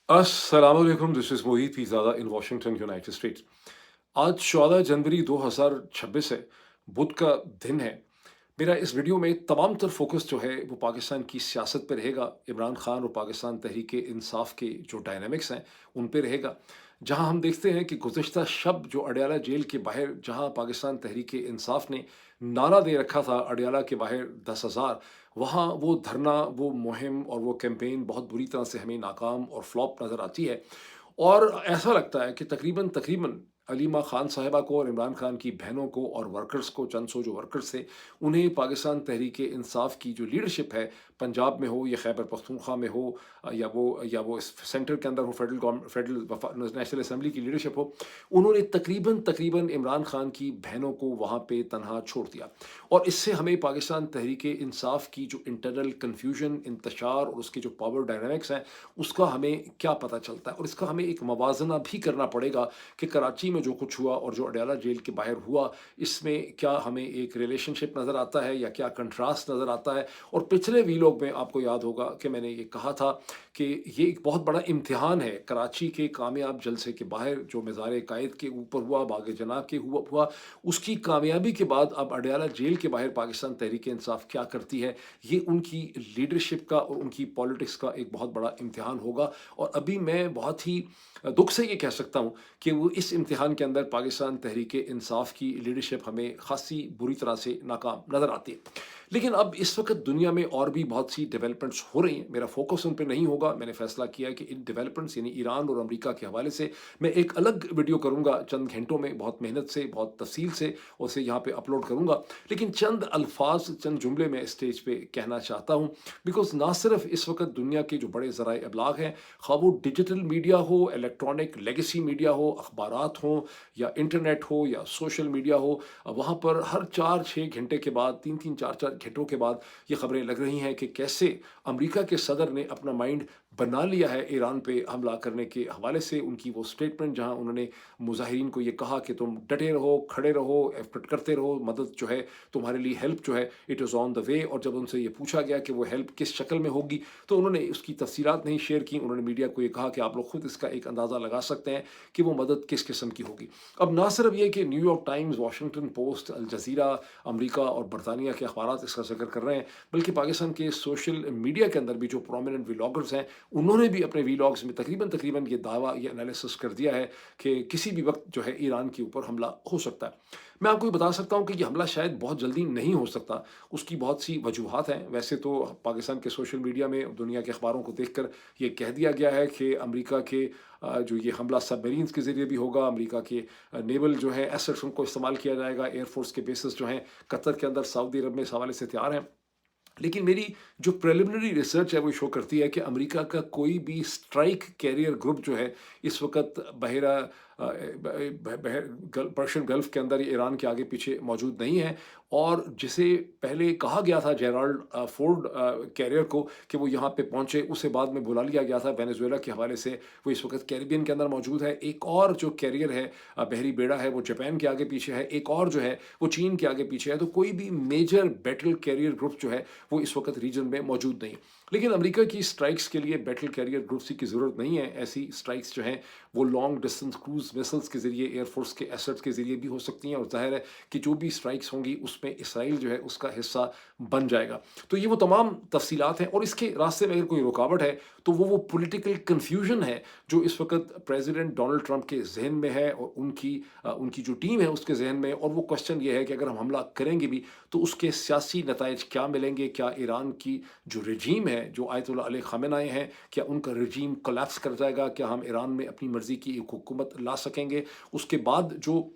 अस्सलाम वालेकुम, this is Mohit Pirzada in Washington, United states. आज 14 जनवरी 2026 है, बुध का दिन है। मेरा इस वीडियो में तमाम तर फ़ोकस जो है वो पाकिस्तान की सियासत पे रहेगा, इमरान खान और पाकिस्तान तहरीक-ए-इंसाफ के जो डायनामिक्स हैं, उन पे रहेगा। जहाँ हम देखते हैं कि गुज़िश्ता शब जो अडयाला जेल के बाहर जहाँ पाकिस्तान तहरीक-ए-इंसाफ ने नारा दे रखा था अडयाला के बाहर 10,000, वहाँ वो धरना, वो मुहिम और वो कैंपेन बहुत बुरी तरह से हमें नाकाम और फ्लॉप नज़र आती है। और ऐसा लगता है कि तकरीबन तकरीबन अलीमा खान साहिबा को और इमरान खान की बहनों को और वर्कर्स को, चंद सौ जो वर्कर्स थे, उन्हें पाकिस्तान तहरीक इंसाफ की जो लीडरशिप है, पंजाब में हो या खैबर पख्तूनख्वा में हो, या वो सेंटर के अंदर हो, फेडरल नेशनल असम्बली की लीडरशिप हो, उन्होंने तकरीबन तकरीबन इमरान खान की बहनों को वहाँ पे तनहा छोड़ दिया। और इससे हमें पाकिस्तान तहरीक इंसाफ की जो इंटरनल कन्फ्यूजन, इंतशार और उसके जो पावर डायनामिक्स हैं, उसका हमें क्या पता चलता है। और इसका हमें एक मवाजना भी करना पड़ेगा कि कराची में जो कुछ हुआ और जो अडयाला जेल के बाहर हुआ, इसमें क्या हमें एक रिलेशनशिप नज़र आता है या क्या कंट्रास्ट नज़र आता है। और पिछले वीलॉग में आपको याद होगा कि मैंने ये कहा था कि ये एक बहुत बड़ा इम्तिहान है। कराची के कामयाब जलसे के बाहर जो मज़ार कायद के ऊपर हुआ, बाग जनाब के हुआ, उसकी कामयाबी के बाद अब अडयाला जेल के बाहर पाकिस्तान तहरीक इंसाफ क्या करती है, ये उनकी लीडरशिप का और उनकी पॉलिटिक्स का एक बहुत बड़ा इम्तिहान होगा। और अभी मैं बहुत ही दुख से ये कह सकता हूँ कि वो इस इम्तिहान के अंदर पाकिस्तान तहरीक इंसाफ की लीडरशिप हमें खासी बुरी तरह से नाकाम नज़र आती है। लेकिन अब इस वक्त दुनिया में और भी बहुत सी डेवलपमेंट्स हो रही हैं, मेरा फोकस उन पे नहीं होगा। मैंने फैसला किया है कि इन डेवलपमेंट्स यानी ईरान और अमेरिका के हवाले से मैं एक अलग वीडियो करूँगा, चंद घंटों में, बहुत मेहनत से, बहुत तफसील से उसे यहाँ पे अपलोड करूँगा। लेकिन चंद अल्फाज, चंद जुमले मैं स्टेज पे कहना चाहता हूँ, बिकॉज ना सिर्फ इस वक्त दुनिया के जो बड़े ज़राए अबलाग हैं, ख़्वाह वो डिजिटल मीडिया हो, इलेक्ट्रॉनिक लेगेसी मीडिया हो, अखबारात हों या इंटरनेट हो या सोशल मीडिया हो, वहाँ पर हर 4-6 घंटे के बाद, 3-3 4-4 घंटों के बाद ये खबरें लग रही हैं कि कैसे अमेरिका के सदर ने अपना माइंड बना लिया है ईरान पे हमला करने के हवाले से। उनकी वो स्टेटमेंट जहाँ उन्होंने मुजाहिरीन को ये कहा कि तुम डटे रहो, खड़े रहो, एफर्ट करते रहो, मदद जो है तुम्हारे लिए, हेल्प जो है it is on the way. और जब उनसे ये पूछा गया कि वो हेल्प किस शक्ल में होगी, तो उन्होंने उसकी तफसीलात नहीं शेयर की। उन्होंने मीडिया को ये कहा कि आप लोग खुद इसका एक अंदाज़ा लगा सकते हैं कि वो मदद किस किस्म की होगी। अब ना सिर्फ ये कि New York Times, Washington Post, Al Jazeera, America और बरतानिया के अखबारात इसका ज़िक्र कर रहे हैं, बल्कि पाकिस्तान के सोशल मीडिया के अंदर भी जो प्रोमिनेंट व्लॉगर्स हैं, उन्होंने भी अपने व्लॉग्स में तकरीबन तकरीबन ये दावा, ये एनालिसिस कर दिया है कि किसी भी वक्त जो है ईरान के ऊपर हमला हो सकता है। मैं आपको ये बता सकता हूँ कि ये हमला शायद बहुत जल्दी नहीं हो सकता। उसकी बहुत सी वजूहात हैं। वैसे तो पाकिस्तान के सोशल मीडिया में, दुनिया के अखबारों को देखकर ये कह दिया गया है कि अमेरिका के जो ये हमला सबमरीन्स के ज़रिए भी होगा। अमेरिका के नेवल जो है एसेट्स, उनको इस्तेमाल किया जाएगा। एयरफोर्स के बेसिस जो हैं कतर के अंदर, सऊदी अरब में इस हवाले से तैयार हैं। लेकिन मेरी जो प्रिलिमिनरी रिसर्च है वो शो करती है कि अमेरिका का कोई भी स्ट्राइक कैरियर ग्रुप जो है इस वक्त बहरा पर्शियन गल्फ के अंदर ईरान के आगे पीछे मौजूद नहीं है। और जिसे पहले कहा गया था जेराल्ड फोर्ड कैरियर को कि वो यहाँ पे पहुँचे, उसे बाद में बुला लिया गया था वेनेजुएला के हवाले से। वो इस वक्त कैरिबियन के अंदर मौजूद है। एक और जो कैरियर है, बहरी बेड़ा है, वो जापान के आगे पीछे है। एक और जो है वो चीन के आगे पीछे है। तो कोई भी मेजर बैटल कैरियर ग्रुप जो है वो इस वक्त रीजन में मौजूद नहीं। लेकिन अमेरिका की स्ट्राइक्स के लिए बैटल कैरियर ग्रुप्स की ज़रूरत नहीं है। ऐसी स्ट्राइक्स जो हैं वो लॉन्ग डिस्टेंस क्रूज मिसाइल्स के ज़रिए, एयरफोर्स के एसेट्स के ज़रिए भी हो सकती हैं। और ज़ाहिर है कि जो भी स्ट्राइक्स होंगी उसमें इसराइल जो है उसका हिस्सा बन जाएगा। तो ये वो तमाम तफसीलात हैं। और इसके रास्ते में अगर कोई रुकावट है तो वो पॉलिटिकल कन्फ्यूजन है जो इस वक्त प्रेसिडेंट डोनाल्ड ट्रंप के जहन में है और उनकी जो टीम है उसके जहन में। और वो क्वेश्चन ये है कि अगर हम हमला करेंगे भी तो उसके सियासी नताइज क्या मिलेंगे। क्या ईरान की जो रजीम है, जो आयतुल्ला अली ख़ामेनेई हैं, क्या उनका रजीम कोलैप्स कर जाएगा? क्या हम ईरान में अपनी मर्ज़ी की एक हुकूमत ला सकेंगे? उसके बाद जो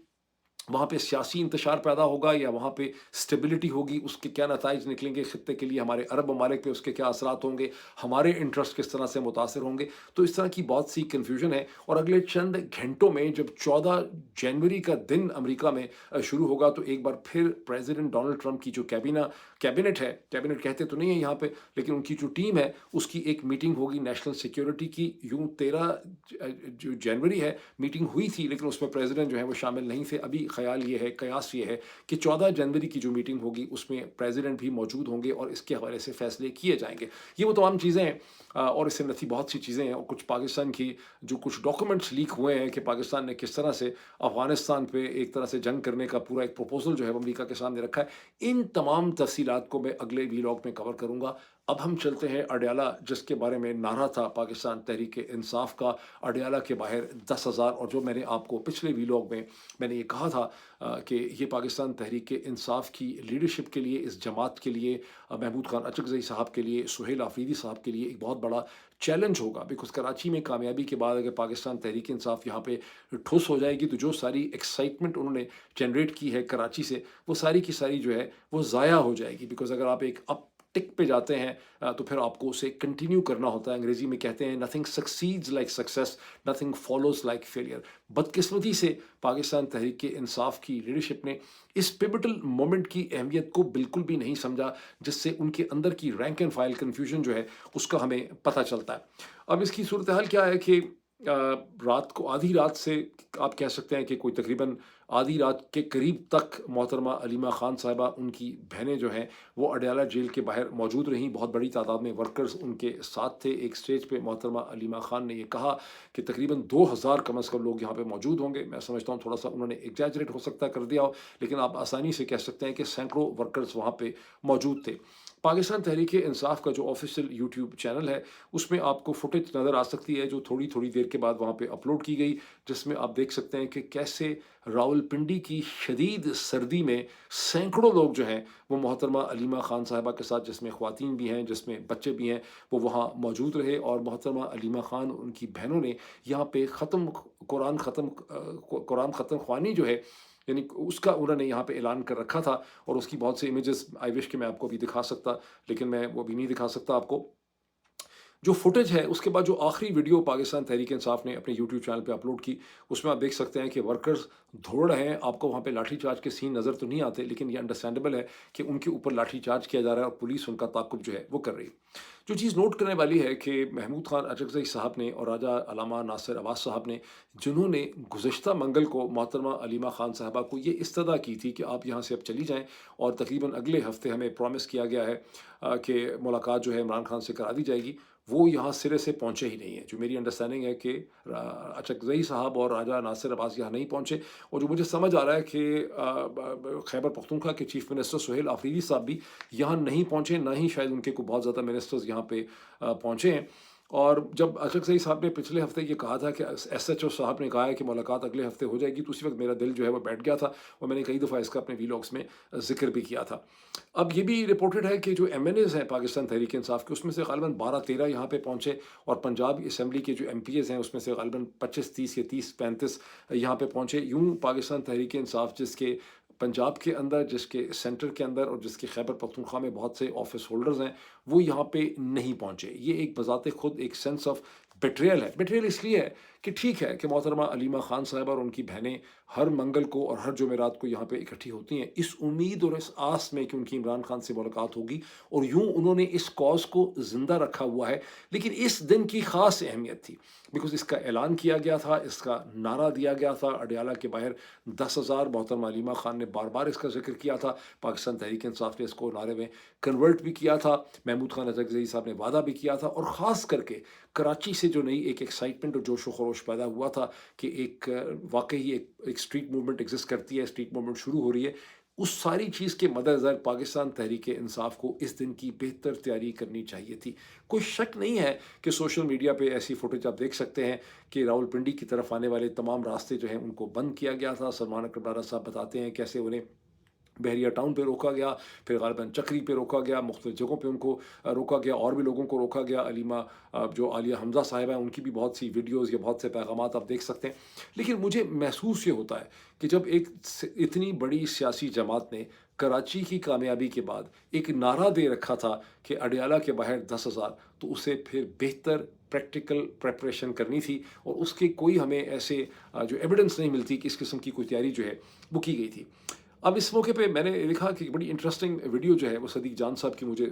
वहाँ पे सियासी इंतशार पैदा होगा या वहाँ पे स्टेबिलिटी होगी, उसके क्या नताइज निकलेंगे खित्ते के लिए, हमारे अरब ममालिक पे उसके क्या असरात होंगे, हमारे इंटरेस्ट किस तरह से मुतासर होंगे। तो इस तरह की बहुत सी कन्फ्यूजन है। और अगले चंद घंटों में जब 14 जनवरी का दिन अमेरिका में शुरू होगा, तो एक बार फिर प्रेसिडेंट डोनाल्ड ट्रंप की जो कैबिनेट है, कैबिनेट कहते तो नहीं है यहाँ पे, लेकिन उनकी जो टीम है उसकी एक मीटिंग होगी नेशनल सिक्योरिटी की। यूँ 13 जो जनवरी है मीटिंग हुई थी, लेकिन उसमें प्रेसिडेंट जो है वो शामिल नहीं थे। अभी خیال یہ ہے, قیاس یہ ہے کہ 14 جنوری کی جو میٹنگ ہوگی اس میں پریزیڈنٹ بھی موجود ہوں گے اور اس کے حوالے سے فیصلے کیے جائیں گے. یہ وہ تمام چیزیں ہیں اور اس سے نتی بہت سی چیزیں ہیں, اور کچھ پاکستان کی جو کچھ ڈاکومنٹس لیک ہوئے ہیں کہ پاکستان نے کس طرح سے افغانستان پہ ایک طرح سے جنگ کرنے کا پورا ایک پروپوزل جو ہے وہ امریکہ کے سامنے رکھا ہے. ان تمام تفصیلات کو میں اگلے ویلاگ میں کور کروں گا. اب ہم چلتے ہیں اڈیالہ, جس کے بارے میں نعرہ تھا پاکستان تحریک انصاف کا, اڈیالہ کے باہر 10,000, اور جو میں نے آپ کو پچھلے ویلاگ میں نے یہ کہا تھا کہ یہ پاکستان تحریک انصاف کی لیڈرشپ کے لیے, اس جماعت کے لیے, محمود خان اچکزئی صاحب کے لیے, سہیل آفریدی صاحب کے لیے ایک بہت بڑا چیلنج ہوگا. بیکاز کراچی میں کامیابی کے بعد اگر پاکستان تحریک انصاف یہاں پہ ٹھوس ہو جائے گی تو جو ساری ایکسائٹمنٹ انہوں نے جنریٹ کی ہے کراچی سے, وہ ساری کی ساری جو ہے وہ ضائع ہو جائے گی. بیکاز اگر آپ ایک اپ ٹک پہ جاتے ہیں تو پھر آپ کو اسے کنٹینیو کرنا ہوتا ہے. انگریزی میں کہتے ہیں nothing succeeds like success, nothing follows like failure. بدقسمتی سے پاکستان تحریک انصاف کی لیڈرشپ نے اس پیوٹل مومنٹ کی اہمیت کو بالکل بھی نہیں سمجھا, جس سے ان کے اندر کی رینک اینڈ فائل کنفیوژن جو ہے اس کا ہمیں پتہ چلتا ہے. اب اس کی صورتحال کیا ہے کہ رات کو آدھی رات سے آپ کہہ سکتے ہیں کہ کوئی تقریباً آدھی رات کے قریب تک محترمہ علیمہ خان صاحبہ, ان کی بہنیں جو ہیں وہ اڈیالہ جیل کے باہر موجود رہیں. بہت بڑی تعداد میں ورکرز ان کے ساتھ تھے. ایک سٹیج پہ محترمہ علیمہ خان نے یہ کہا کہ تقریباً 2,000 کم از کم لوگ یہاں پہ موجود ہوں گے. میں سمجھتا ہوں تھوڑا سا انہوں نے ایگزیجریٹ ہو سکتا کر دیا ہو, لیکن آپ آسانی سے کہہ سکتے ہیں کہ سینکڑوں ورکرز وہاں پہ موجود تھے. پاکستان تحریک انصاف کا جو آفیشیل یوٹیوب چینل ہے اس میں آپ کو فوٹیج نظر آ سکتی ہے جو تھوڑی تھوڑی دیر کے بعد وہاں پہ اپلوڈ کی گئی, جس میں آپ دیکھ سکتے ہیں کہ کیسے راولپنڈی کی شدید سردی میں سینکڑوں لوگ جو ہیں وہ محترمہ علیمہ خان صاحبہ کے ساتھ, جس میں خواتین بھی ہیں, جس میں بچے بھی ہیں, وہ وہاں موجود رہے. اور محترمہ علیمہ خان ان کی بہنوں نے یہاں پہ قرآن ختم خوانی جو ہے, یعنی اس کا انہوں نے یہاں پہ اعلان کر رکھا تھا. اور اس کی بہت سے امیجز آئی وش کہ میں آپ کو بھی دکھا سکتا, لیکن میں وہ بھی نہیں دکھا سکتا آپ کو. جو فوٹیج ہے اس کے بعد جو آخری ویڈیو پاکستان تحریک انصاف نے اپنے یوٹیوب چینل پہ اپلوڈ کی, اس میں آپ دیکھ سکتے ہیں کہ ورکرز دوڑ رہے ہیں. آپ کو وہاں پہ لاٹھی چارج کے سین نظر تو نہیں آتے, لیکن یہ انڈرسٹینڈیبل ہے کہ ان کے اوپر لاٹھی چارج کیا جا رہا ہے اور پولیس ان کا تعاقب جو ہے وہ کر رہی ہے. جو چیز نوٹ کرنے والی ہے کہ محمود خان اچکزئی صاحب نے اور راجہ علامہ ناصر عباس صاحب نے, جنہوں نے گزشتہ منگل کو محترمہ علیمہ خان صاحبہ کو یہ استدعا کی تھی کہ آپ یہاں سے اب چلی جائیں, اور تقریباً اگلے ہفتے ہمیں پرومس کیا گیا ہے کہ ملاقات جو ہے عمران خان سے کرا دی جائے گی, وہ یہاں سرے سے پہنچے ہی نہیں ہیں. جو میری انڈرسٹینڈنگ ہے کہ اچکزئی صاحب اور راجہ ناصر عباس یہاں نہیں پہنچے, اور جو مجھے سمجھ آ رہا ہے کہ خیبر پختونخوا کے چیف منسٹر سہیل آفریدی صاحب بھی یہاں نہیں پہنچے, نہ ہی شاید ان کے کوئی بہت زیادہ منسٹرز یہاں پہ پہنچے ہیں. اور جب اچکزئی صاحب نے پچھلے ہفتے یہ کہا تھا کہ ایس ایچ او صاحب نے کہا ہے کہ ملاقات اگلے ہفتے ہو جائے گی, تو اسی وقت میرا دل جو ہے وہ بیٹھ گیا تھا, اور میں نے کئی دفعہ اس کا اپنے ویلاگس میں ذکر بھی کیا تھا. اب یہ بھی رپورٹڈ ہے کہ جو ایم این ایز ہیں پاکستان تحریک انصاف کے, اس میں سے غالباً 12-13 یہاں پہ پہنچے, اور پنجاب اسمبلی کے جو ایم پی ایز ہیں اس میں سے غالباً 25-30 یا 30-35 یہاں پہ پہنچے. یوں پاکستان تحریک انصاف, جس کے پنجاب کے اندر, جس کے سینٹر کے اندر, اور جس کے خیبر پختونخوا میں بہت سے آفس ہولڈرز ہیں, وہ یہاں پہ نہیں پہنچے. یہ ایک بذات خود ایک سینس آف بیٹریل ہے. بیٹریل اس لیے ہے کہ ٹھیک ہے کہ محترمہ علیمہ خان صاحبہ اور ان کی بہنیں ہر منگل کو اور ہر جمعرات کو یہاں پہ اکٹھی ہوتی ہیں, اس امید اور اس آس میں کہ ان کی عمران خان سے ملاقات ہوگی, اور یوں انہوں نے اس کاز کو زندہ رکھا ہوا ہے. لیکن اس دن کی خاص اہمیت تھی, بیکاز اس کا اعلان کیا گیا تھا, اس کا نعرہ دیا گیا تھا اڈیالہ کے باہر 10,000. محترمہ علیمہ خان نے بار بار اس کا ذکر کیا تھا, پاکستان تحریک انصاف نے اس کو نعرے میں کنورٹ بھی کیا تھا, محمود خان اچکزئی صاحب نے وعدہ بھی کیا تھا. اور خاص کر کے کراچی سے جو نئی ایک ایکسائٹمنٹ اور جوش و خروش پیدا ہوا تھا کہ ایک واقعی ایک اسٹریٹ موومنٹ ایگزسٹ کرتی ہے, اسٹریٹ موومنٹ شروع ہو رہی ہے, اس ساری چیز کے مد نظر پاکستان تحریک انصاف کو اس دن کی بہتر تیاری کرنی چاہیے تھی. کوئی شک نہیں ہے کہ سوشل میڈیا پہ ایسی فوٹیج آپ دیکھ سکتے ہیں کہ راولپنڈی کی طرف آنے والے تمام راستے جو ہیں ان کو بند کیا گیا تھا. سلمان اکرم ڈارا صاحب بتاتے ہیں کیسے انہیں بحریہ ٹاؤن پہ روکا گیا, پھر غالباً چکری پہ روکا گیا, مختلف جگہوں پہ ان کو روکا گیا, اور بھی لوگوں کو روکا گیا. علیمہ جو عالیہ حمزہ صاحبہ ہیں, ان کی بھی بہت سی ویڈیوز یا بہت سے پیغامات آپ دیکھ سکتے ہیں. لیکن مجھے محسوس یہ ہوتا ہے کہ جب ایک اتنی بڑی سیاسی جماعت نے کراچی کی کامیابی کے بعد ایک نعرہ دے رکھا تھا کہ اڈیالہ کے باہر 10,000, تو اسے پھر بہتر پریکٹیکل پریپریشن کرنی تھی, اور اس کے کوئی ہمیں ایسے جو ایویڈنس نہیں ملتی کہ اس قسم کی کوئی تیاری جو ہے وہ کی گئی تھی. اب اس موقع پہ میں نے دیکھا کہ بڑی انٹرسٹنگ ویڈیو جو ہے وہ صدیق جان صاحب کی مجھے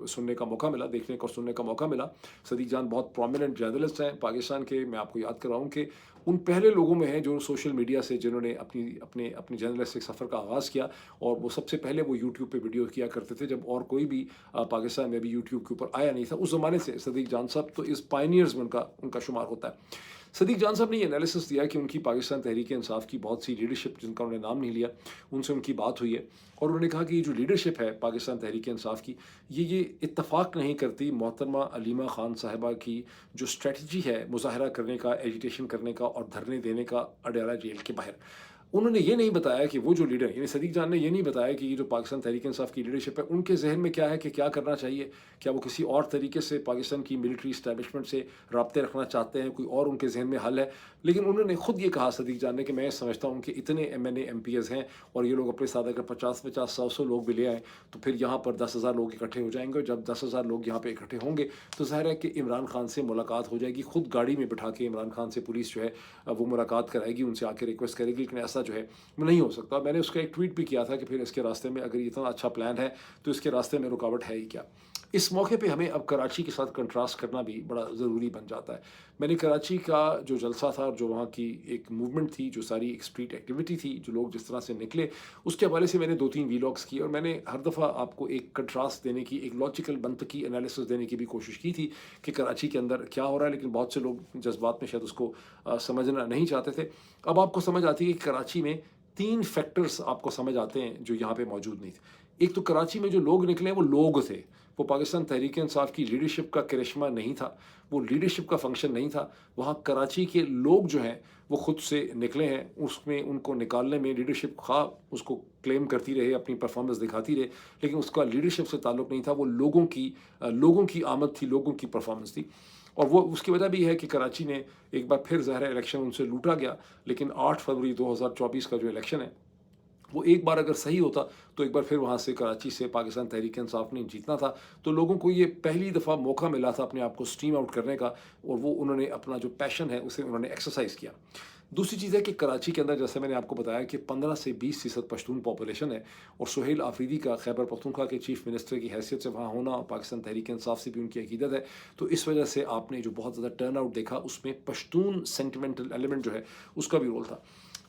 سننے کا موقع ملا، دیکھنے کا اور سننے کا موقع ملا۔ صدیق جان بہت پرومیننٹ جرنلسٹ ہیں پاکستان کے، میں آپ کو یاد کر رہا ہوں کہ ان پہلے لوگوں میں ہیں جو سوشل میڈیا سے جنہوں نے اپنے جرنلسٹک سفر کا آغاز کیا، اور وہ سب سے پہلے وہ یوٹیوب پہ ویڈیو کیا کرتے تھے جب اور کوئی بھی پاکستان میں بھی یوٹیوب کے اوپر آیا نہیں تھا۔ اس زمانے سے صدیق جان صاحب تو اس پائنیئرز میں ان کا شمار ہوتا ہے۔ صدیق جان صاحب نے یہ انالیسس دیا کہ ان کی پاکستان تحریک انصاف کی بہت سی لیڈرشپ جن کا انہوں نے نام نہیں لیا، ان سے ان کی بات ہوئی ہے، اور انہوں نے کہا کہ یہ جو لیڈرشپ ہے پاکستان تحریک انصاف کی، یہ اتفاق نہیں کرتی محترمہ علیمہ خان صاحبہ کی جو اسٹریٹجی ہے مظاہرہ کرنے کا، ایجیٹیشن کرنے کا اور دھرنے دینے کا اڈیالہ جیل کے باہر۔ انہوں نے یہ نہیں بتایا کہ وہ جو لیڈر، یعنی صدیق جان نے یہ نہیں بتایا کہ یہ جو پاکستان تحریک انصاف کی لیڈرشپ ہے ان کے ذہن میں کیا ہے کہ کیا کرنا چاہیے، کیا وہ کسی اور طریقے سے پاکستان کی ملٹری اسٹیبلشمنٹ سے رابطے رکھنا چاہتے ہیں، کوئی اور ان کے ذہن میں حل ہے۔ لیکن انہوں نے خود یہ کہا صدیق جان نے کہ میں سمجھتا ہوں کہ اتنے M N A M P As ہیں اور یہ لوگ اپنے ساتھ اگر 50 100 لوگ بھی لے آئیں تو پھر یہاں پر 10,000 لوگ اکٹھے ہو جائیں گے، اور جب 10,000 لوگ یہاں پہ اکٹھے ہوں گے تو ظاہر ہے کہ عمران خان سے ملاقات ہو جائے گی، خود گاڑی میں بٹھا کے عمران خان سے پولیس جو ہے وہ ملاقات کرائے گی، ان سے آ کے ریکویسٹ کرے گی، لیکن ایسا جو ہے نہیں ہو سکتا۔ میں نے اس کا ایک ٹویٹ بھی کیا تھا کہ پھر اس کے راستے میں اگر اتنا اچھا پلان ہے تو اس کے راستے میں رکاوٹ ہے ہی کیا۔ اس موقع پہ ہمیں اب کراچی کے ساتھ کنٹراسٹ کرنا بھی بڑا ضروری بن جاتا ہے۔ میں نے کراچی کا جو جلسہ تھا اور جو وہاں کی ایک موومنٹ تھی، جو ساری ایک اسٹریٹ ایکٹیویٹی تھی، جو لوگ جس طرح سے نکلے، اس کے حوالے سے میں نے 2 3 ویلاگس کی، اور میں نے ہر دفعہ آپ کو ایک کنٹراسٹ دینے کی، ایک لاجیکل منطقی انالیسس دینے کی بھی کوشش کی تھی کہ کراچی کے اندر کیا ہو رہا ہے، لیکن بہت سے لوگ جذبات میں شاید اس کو سمجھنا نہیں چاہتے تھے۔ اب آپ کو سمجھ آتی ہے کہ کراچی میں 3 فیکٹرز آپ کو سمجھ آتے ہیں جو یہاں پہ موجود نہیں تھے۔ ایک تو کراچی میں جو لوگ نکلے وہ لوگ تھے، وہ پاکستان تحریک انصاف کی لیڈرشپ کا کرشمہ نہیں تھا، وہ لیڈرشپ کا فنکشن نہیں تھا۔ وہاں کراچی کے لوگ جو ہیں وہ خود سے نکلے ہیں، اس میں ان کو نکالنے میں لیڈرشپ خواہ اس کو کلیم کرتی رہے، اپنی پرفارمنس دکھاتی رہے، لیکن اس کا لیڈرشپ سے تعلق نہیں تھا، وہ لوگوں کی آمد تھی، لوگوں کی پرفارمنس تھی۔ اور وہ اس کی وجہ بھی ہے کہ کراچی نے ایک بار پھر ظاہر الیکشن ان سے لوٹا گیا، لیکن 8 فروری 2024 کا جو الیکشن ہے وہ ایک بار اگر صحیح ہوتا تو ایک بار پھر وہاں سے کراچی سے پاکستان تحریک انصاف نے جیتنا تھا، تو لوگوں کو یہ پہلی دفعہ موقع ملا تھا اپنے آپ کو اسٹریم آؤٹ کرنے کا، اور وہ انہوں نے اپنا جو پیشن ہے اسے انہوں نے ایکسرسائز کیا۔ دوسری چیز ہے کہ کراچی کے اندر جیسے میں نے آپ کو بتایا کہ 15 سے 20% پشتون پاپولیشن ہے، اور سہیل آفریدی کا خیبر پختونخوا کے چیف منسٹر کی حیثیت سے وہاں ہونا، اور پاکستان تحریک انصاف سے بھی ان کی عقیدت ہے، تو اس وجہ سے آپ نے جو بہت زیادہ ٹرن آؤٹ دیکھا اس میں پشتون سینٹیمنٹل ایلیمنٹ جو ہے اس کا بھی رول تھا۔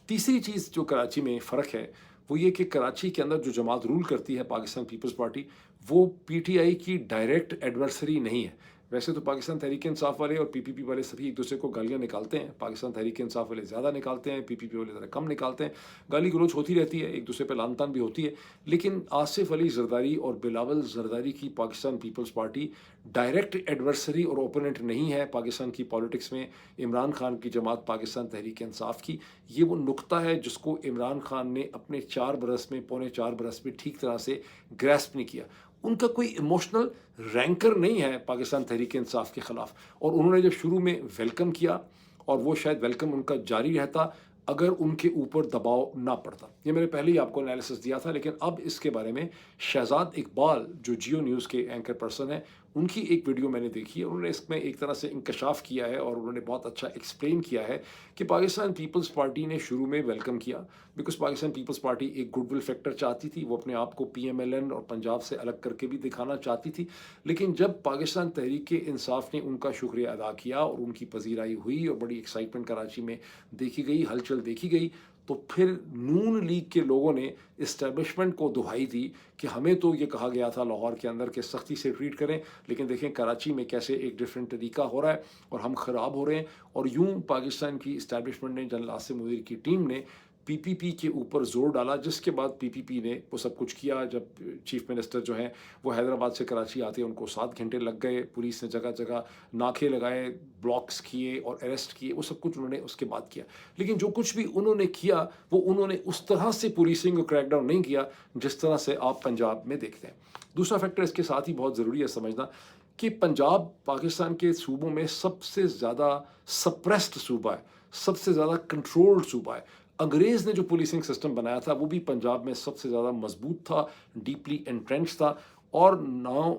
تیسری چیز جو کراچی میں فرق ہے وہ یہ کہ کراچی کے اندر جو جماعت رول کرتی ہے پاکستان پیپلز پارٹی، وہ پی ٹی آئی کی ڈائریکٹ ایڈورسری نہیں ہے۔ ویسے تو پاکستان تحریک انصاف والے اور پی پی پی والے سبھی ایک دوسرے کو گالیاں نکالتے ہیں، پاکستان تحریک انصاف والے زیادہ نکالتے ہیں، پی پی پی والے ذرا کم نکالتے ہیں، گالی گلوچ ہوتی رہتی ہے، ایک دوسرے پہ لعن طعن بھی ہوتی ہے، لیکن آصف علی زرداری اور بلاول زرداری کی پاکستان پیپلز پارٹی ڈائریکٹ ایڈورسری اور اوپوننٹ نہیں ہے پاکستان کی پالیٹکس میں عمران خان کی جماعت پاکستان تحریک انصاف کی۔ یہ وہ نقطہ ہے جس کو عمران خان نے اپنے 4 برس میں، پونے 4 برس میں ٹھیک طرح سے گریسپ نہیں کیا۔ ان کا کوئی ایموشنل رینکر نہیں ہے پاکستان تحریک انصاف کے خلاف، اور انہوں نے جب شروع میں ویلکم کیا، اور وہ شاید ویلکم ان کا جاری رہتا اگر ان کے اوپر دباؤ نہ پڑتا۔ یہ میں نے پہلے ہی آپ کو انالیسس دیا تھا، لیکن اب اس کے بارے میں شہزاد اقبال جو جیو نیوز کے اینکر پرسن ہیں، ان کی ایک ویڈیو میں نے دیکھی ہے، انہوں نے اس میں ایک طرح سے انکشاف کیا ہے، اور انہوں نے بہت اچھا ایکسپلین کیا ہے کہ پاکستان پیپلز پارٹی نے شروع میں ویلکم کیا بیکاز پاکستان پیپلز پارٹی ایک گڈ ول فیکٹر چاہتی تھی، وہ اپنے آپ کو پی ایم ایل این اور پنجاب سے الگ کر کے بھی دکھانا چاہتی تھی، لیکن جب پاکستان تحریک انصاف نے ان کا شکریہ ادا کیا اور ان کی پذیرائی ہوئی اور بڑی ایکسائٹمنٹ کراچی میں دیکھی گئی، ہلچل دیکھی گئی، تو پھر نون لیگ کے لوگوں نے اسٹیبلشمنٹ کو دہائی دی کہ ہمیں تو یہ کہا گیا تھا لاہور کے اندر کہ سختی سے ٹریٹ کریں، لیکن دیکھیں کراچی میں کیسے ایک ڈفرینٹ طریقہ ہو رہا ہے اور ہم خراب ہو رہے ہیں۔ اور یوں پاکستان کی اسٹیبلشمنٹ نے، جنرل عاصم منیر کی ٹیم نے پی پی پی کے اوپر زور ڈالا، جس کے بعد پی پی پی نے وہ سب کچھ کیا۔ جب چیف منسٹر جو ہیں وہ حیدرآباد سے کراچی آتے ہیں، ان کو 7 گھنٹے لگ گئے، پولیس نے جگہ جگہ ناکے لگائے، بلاکس کیے اور اریسٹ کیے، وہ سب کچھ انہوں نے اس کے بعد کیا، لیکن جو کچھ بھی انہوں نے کیا وہ انہوں نے اس طرح سے پولیسنگ اور کریک ڈاؤن نہیں کیا جس طرح سے آپ پنجاب میں دیکھتے ہیں۔ دوسرا فیکٹر اس کے ساتھ ہی بہت ضروری ہے سمجھنا کہ پنجاب پاکستان کے صوبوں میں سب سے زیادہ سپریسڈ صوبہ ہے، سب سے زیادہ کنٹرولڈ صوبہ ہے۔ انگریز نے جو پولیسنگ سسٹم بنایا تھا وہ بھی پنجاب میں سب سے زیادہ مضبوط تھا، ڈیپلی انٹرینچ تھا، اور 9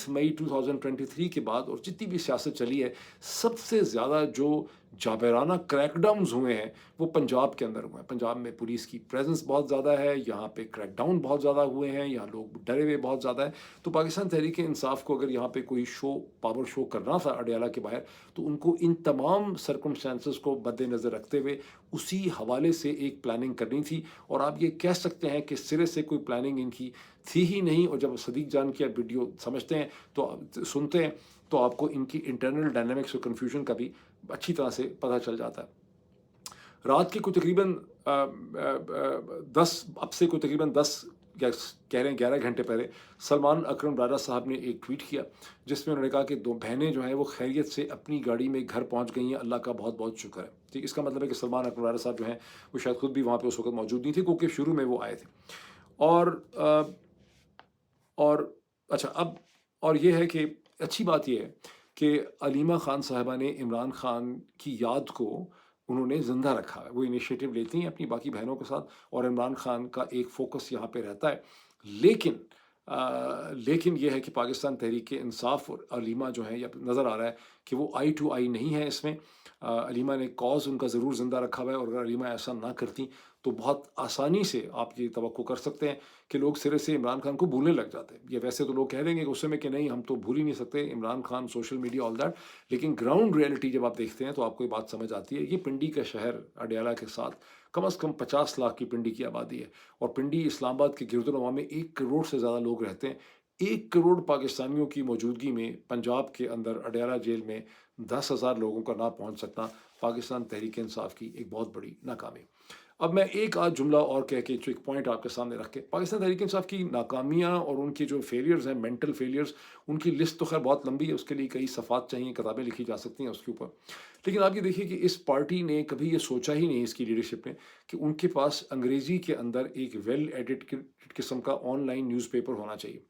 مئی 2023 کے بعد اور جتنی بھی سیاست چلی ہے، سب سے زیادہ جو जाबराना क्रैकडाउन्स हुए हैं, वो पंजाब के अंदर हुए हैं। पंजाब में पुलिस की प्रेज़ेंस बहुत ज़्यादा है, यहाँ पे क्रैकडाउन बहुत ज़्यादा हुए हैं, यहाँ लोग डरे हुए बहुत ज़्यादा हैं। तो पाकिस्तान तहरीक-ए-इंसाफ को अगर यहाँ पे कोई पावर शो करना था अडयाला के बाहर, तो उनको इन तमाम सर्कमस्टेंसेस को मद्देनज़र रखते हुए उसी हवाले से एक प्लानिंग करनी थी। और आप ये कह सकते हैं कि सिरे से कोई प्लानिंग इनकी थी ही नहीं। और जब सदीक जान की आप वीडियो समझते हैं, तो सुनते हैं, तो आपको इनकी इंटरनल डायनामिक्स और कन्फ्यूजन का भी अच्छी तरह से पता चल जाता है। रात के कोई तकरीबन 10 अब से कोई तकरीबन 10 या कह रहे हैं 11 घंटे पहले सलमान अकरम राजा साहब ने एक ट्वीट किया, जिसमें उन्होंने कहा कि 2 बहनें जो हैं वो खैरियत से अपनी गाड़ी में घर पहुंच गई हैं, अल्लाह का बहुत-बहुत शुक्र है। ठीक, इसका मतलब है कि सलमान अकरम राजा साहब जो हैं वो शायद खुद भी वहाँ पे उस वक़्त मौजूद नहीं थे, क्योंकि शुरू में वो आए थे। और और अच्छा, अब और ये है कि अच्छी बात ये है कि अलीमा खान साहिबा ने इमरान खान की याद को उन्होंने ज़िंदा रखा है। वो इनिशिएटिव लेती हैं अपनी बाकी बहनों के साथ, और इमरान खान का एक फ़ोकस यहाँ पे रहता है। लेकिन लेकिन ये है कि पाकिस्तान तहरीक-ए-इंसाफ और अलीमा जो हैं, या नज़र आ रहा है कि वो आई टू आई नहीं है इसमें। अलीमा ने कॉज़ उनका ज़रूर ज़िंदा रखा हुआ है, और अगर अलीमा ऐसा ना करती, तो बहुत आसानी से आप ये तवक्को कर सकते हैं कि लोग सिरे से इमरान खान को भूलने लग जाते हैं। ये वैसे तो लोग कह देंगे गुस्से में कि नहीं, हम तो भूल ही नहीं सकते Imran Khan, social media, all that. लेकिन ग्राउंड रियलिटी जब आप देखते हैं, तो आपको ये बात समझ आती है। ये पिंडी का शहर अडयाला के साथ कम से कम 50 लाख की पिंडी की आबादी है, और पिंडी इस्लामाबाद के गिरदोनवा में 1 करोड़ से ज़्यादा लोग रहते हैं। 1 करोड़ पाकिस्तानियों की मौजूदगी में पंजाब के अंदर अडयाला जेल में 10,000 लोगों का ना पहुंच सकना पाकिस्तान तहरीक-ए-इंसाफ की एक बहुत बड़ी नाकामी। अब मैं एक आध जुमला और कह के जो एक पॉइंट आपके सामने रख के, पाकिस्तान तहरीक-ए-इंसाफ की नाकामियाँ और उनके जो फेलियर्स हैं, मेंटल फेलियर्स, उनकी लिस्ट तो खैर बहुत लंबी है, उसके लिए कई सफ़ात चाहिए, किताबें लिखी जा सकती हैं उसके ऊपर। लेकिन आप ये देखिए कि इस पार्टी ने कभी ये सोचा ही नहीं, इसकी लीडरशिप ने, कि उनके पास अंग्रेज़ी के अंदर एक वेल एडिटेड किस्म का ऑनलाइन न्यूज़पेपर होना चाहिए।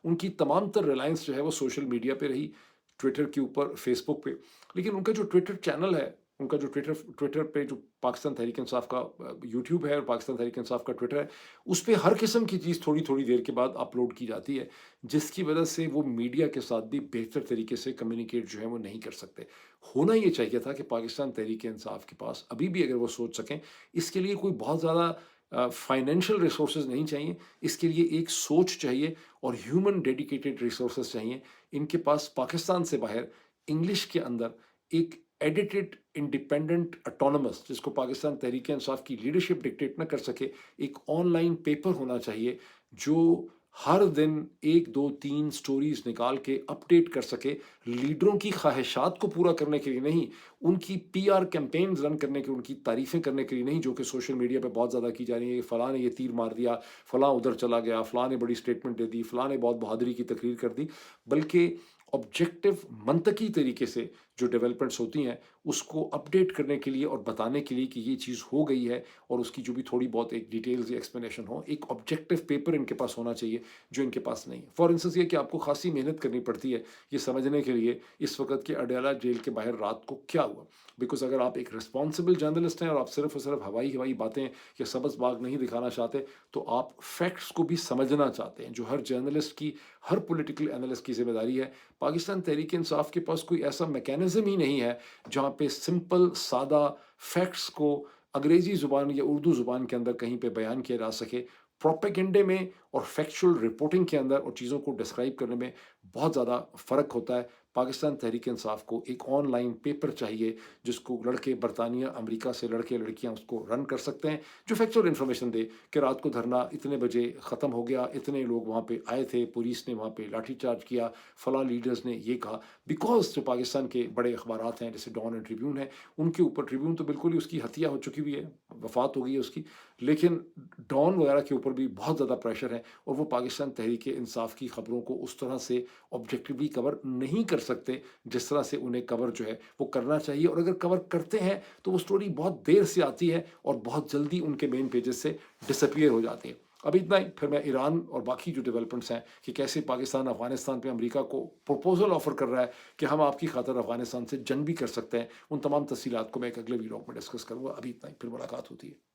उनकी तमाम तर रिलायंस जो है वो सोशल मीडिया पे रही, ट्विटर के ऊपर, फेसबुक पे। लेकिन उनका जो ट्विटर चैनल है, उनका जो ट्विटर ट्विटर पे जो पाकिस्तान तहरीक इंसाफ का यूट्यूब है, और पाकिस्तान तहरीक इंसाफ का ट्विटर है, उस पे हर किस्म की चीज़ थोड़ी-थोड़ी देर के बाद अपलोड की जाती है, जिसकी वजह से वो मीडिया के साथ भी बेहतर तरीके से कम्युनिकेट जो है वो नहीं कर सकते। होना ये चाहिए था कि पाकिस्तान तहरीक इंसाफ के पास अभी भी, अगर वो सोच सकें, इसके लिए कोई बहुत ज़्यादा फाइनेंशियल रिसोर्सेज़ नहीं चाहिए, इसके लिए एक सोच चाहिए और ह्यूमन डेडिकेटेड रिसोर्सेज़ चाहिए। इनके पास पाकिस्तान से बाहर इंग्लिश के अंदर एक एडिटेड, इंडिपेंडेंट, ऑटोनमस, जिसको पाकिस्तान तहरीक इंसाफ की लीडरशिप डिक्टेट ना कर सके, एक ऑनलाइन पेपर होना चाहिए, जो हर दिन 1, 2, 3 स्टोरीज निकाल के अपडेट कर सके, लीडरों की ख्वाहिशात को पूरा करने के लिए नहीं, उनकी पीआर कैंपेन्स रन करने के, उनकी तारीफ़ें करने के लिए नहीं, जो कि सोशल मीडिया पे बहुत ज़्यादा की जा रही है। फ़लाँ ने ये तीर मार दिया, फ़लाँ उधर चला गया, फ़लाँ ने बड़ी स्टेटमेंट दे दी, फ़लाँ ने बहुत बहादुरी की तकरीर कर दी। बल्कि ऑब्जेक्टिव, मंतकी तरीके से जो डेवलपमेंट्स होती हैं, उसको अपडेट करने के लिए और बताने के लिए कि ये चीज़ हो गई है, और उसकी जो भी थोड़ी बहुत एक डिटेल्स या एक्सप्लेनेशन हो, एक ऑब्जेक्टिव पेपर इनके पास होना चाहिए, जो इनके पास नहीं है। फॉर इंस्टेंस ये कि आपको खासी मेहनत करनी पड़ती है ये समझने के लिए इस वक़्त के अडयाला जेल के बाहर रात को क्या हुआ। बिकॉज़ अगर आप एक रिस्पॉन्सिबल जर्नलिस्ट हैं और आप सिर्फ़ और सिर्फ़ हवाई-हवाई बातें या सब्ज़ बाग नहीं दिखाना चाहते, तो आप फैक्ट्स को भी समझना चाहते हैं, जो हर जर्नलिस्ट की, हर पॉलिटिकल एनालिस्ट की ज़िम्मेदारी है। पाकिस्तान तहरीक-ए-इंसाफ के पास कोई ऐसा मैकेनिज़्म ही नहीं है, जहाँ पे सिंपल, सादा फैक्ट्स को अंग्रेज़ी ज़ुबान या उर्दू ज़ुबान के अंदर कहीं पे बयान किया जा सके। प्रोपेगेंडे में और फैक्चुअल रिपोर्टिंग के अंदर और चीज़ों को डिस्क्राइब करने में बहुत ज़्यादा फ़र्क होता है। पाकिस्तान तहरीक-ए-इंसाफ को एक ऑनलाइन पेपर चाहिए, जिसको लड़के बरतानिया, अमेरिका से लड़के-लड़कियाँ उसको रन कर सकते हैं, जो फैक्चुअल इन्फॉर्मेशन दे कि रात को धरना इतने बजे ख़त्म हो गया, इतने लोग वहाँ पे आए थे, पुलिस ने वहाँ पे लाठीचार्ज किया, फलाँ लीडर्स ने ये कहा। बिकॉज़ जो पाकिस्तान के बड़े अखबारात हैं, जैसे डॉन एंड ट्रिब्यून है, उनके ऊपर, ट्रिब्यून तो बिल्कुल ही उसकी हत्या हो चुकी हुई है, वफ़ात हो गई है उसकी, लेकिन डॉन वगैरह के ऊपर भी बहुत ज़्यादा प्रेशर है, और वो पाकिस्तान तहरीक-ए-इंसाफ की खबरों को उस तरह से ऑब्जेक्टिवली कवर नहीं कर सकते, जिस तरह से उन्हें कवर जो है वो करना चाहिए। और अगर कवर करते हैं, तो वो स्टोरी बहुत देर से आती है और बहुत जल्दी उनके मेन पेजेस से डिसअपीयर हो जाती है। अभी इतना ही, फिर मैं ईरान और बाकी जो डेवलपमेंट्स हैं कि कैसे पाकिस्तान अफ़गानिस्तान पे अमेरिका को प्रपोज़ल ऑफ़र कर रहा है कि हम आपकी खातिर अफ़गानिस्तान से जंग भी कर सकते हैं, उन तमाम तफ़सीलात को मैं एक अगले व्लॉग में डिस्कस करूँगा। अभी इतना ही, फिर मुलाकात होती है।